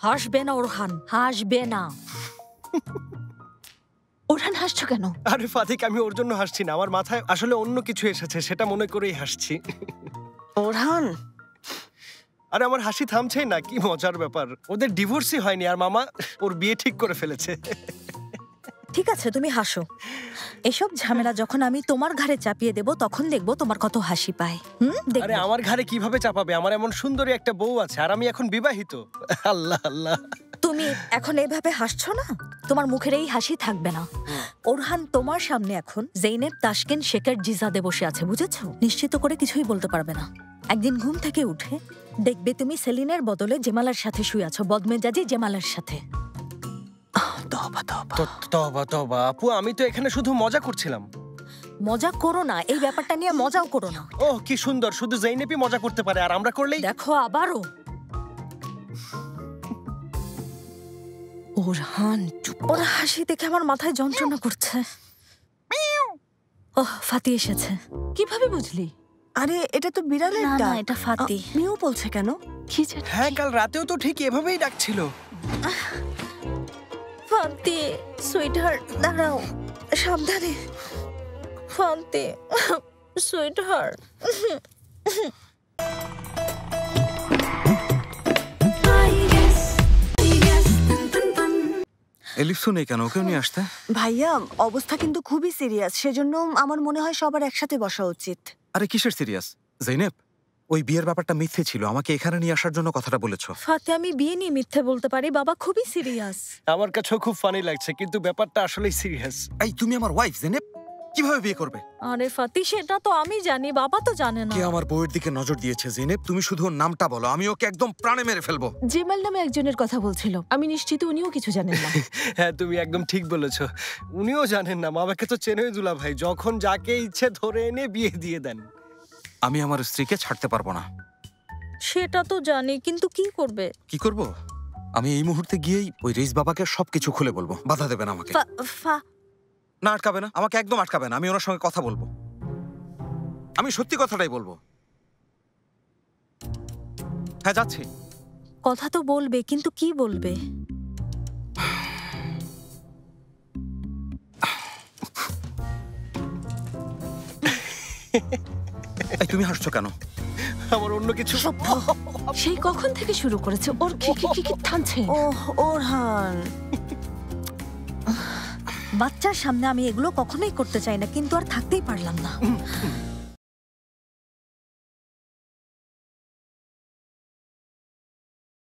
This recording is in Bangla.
হাসবে না ওরহান, হাসবে না। ওরহান হাসছো কেন? আরে ফাতিক, আমি ওর জন্য হাসছি না, আমার মাথায় আসলে অন্য কিছু এসেছে, সেটা মনে করেই হাসছি। ওরহান, আরে আমার হাসি থামছেই না, কি মজার ব্যাপার। ওদের ডিভোর্সই হয়নি আর মামা ওর বিয়ে ঠিক করে ফেলেছে। ঠিক আছে, তুমি হাসো। এসব ঝামেলা যখন আমি তোমার ঘাড়ে চাপিয়ে দেব তখন দেখবো তোমার কত হাসি পায়। আরে আমার ঘাড়ে কিভাবে চাপাবে? আমার এমন সুন্দরী একটা বউ আছে আর আমি এখন বিবাহিত। আল্লাহ আল্লাহ। তুমি এখন এইভাবে হাসছো না, তোমার মুখের এই হাসি থাকবে না। ওরহান তোমার সামনে এখন জেইনেব তাসকিন শেখের জিজাদে বসে আছে, বুঝেছো? নিশ্চিত করে কিছুই বলতে পারবে না। একদিন ঘুম থেকে উঠে দেখবে তুমি সেলিনের বদলে জেমালার সাথে শুয়ে আছো, বদমেজাজি জেমালার সাথে। তওবা তওবা আপু, আমি তো এখানে শুধু মজা করছিলাম। মজা করো না, এই ব্যাপারটা নিয়ে মজাও করো না। ওহ কি সুন্দর, শুধু জেইনেবই মজা করতে পারে আর আমরা করলেই। দেখো আবারও। ওরহান ওর হাসি দেখে আমার মাথায় যন্ত্রণা করছে। ওহ, ফাতি এসেছে। কিভাবে বুঝলি? আরে এটা তো বিড়ালের না ডাক। না, এটা ফাতি। মিউ বলছে কেন? কি জানি। হ্যাঁ, কাল রাতেও তো ঠিক এভাবেই ডাকছিল। ফাতি সুইটহার্ট, দাঁড়াও, সাবধানে। Fati sweetheart. এলিফসও নেই কেন? ওকেও নিয়ে আসতে। ভাইয়া অবস্থা কিন্তু খুবই সিরিয়াস, সেজন্য আমার মনে হয় সবার একসাথে বসা উচিত। আরে কিসের সিরিয়াস? জেনেব, ওই বিয়ের ব্যাপারটা মিথ্যে ছিল, আমাকে এখানে নিয়ে আসার জন্য কথাটা বলেছো। ফাতি, আমি বিয়ে নিয়ে মিথ্যে বলতে পারি, বাবা খুবই সিরিয়াস। আমার কাছেও খুব ফানি লাগছে, কিন্তু ব্যাপারটা আসলেই সিরিয়াস। এই তুমি আমার ওয়াইফ জেনেব, কিভাবে বিয়ে করবে? আরে ফাতি, সেটা তো আমি জানি, বাবা তো জানে না। কে আমার বউয়ের দিকে নজর দিয়েছে? জেনেব, তুমি শুধু ওর নামটা বলো, আমি ওকে একদম প্রাণে মেরে ফেলবো। জেমাল নামে একজনের কথা বলছিল, আমি নিশ্চিত উনিও কিছু জানেন না। হ্যাঁ, তুমি একদম ঠিক বলেছো, উনিও জানেন না। মামাকে তো চেনই দুলা ভাই, যখন যাকে ইচ্ছে ধরে এনে বিয়ে দিয়ে দেন। আমি আমার স্ত্রীকে ছাড়তে পারবো না। সেটা তো জানি, কিন্তু কি করবে? কি করব? আমি এই মুহূর্তে গিয়েই ওই রেইস বাবাকে সবকিছু খুলে বলবো। বাধা দেবেন আমাকে। না, আটকাবে না, আমাকে একদম আটকাবে না। আমি ওনার সঙ্গে কথা বলবো, আমি সত্যি কথাটাই বলবো। হ্যাঁ, যাচ্ছি। কথা তো বলবে, কিন্তু কি বলবে? এই তুমি হাসছো কেন? আমার অন্য কিছু। সেই কখন থেকে শুরু করেছে ওর কি থামছে? ওহ ওরহান, বাচ্চার সামনে আমি এগুলো কখনোই করতে চাই না, কিন্তু আর থাকতেই পারলাম না।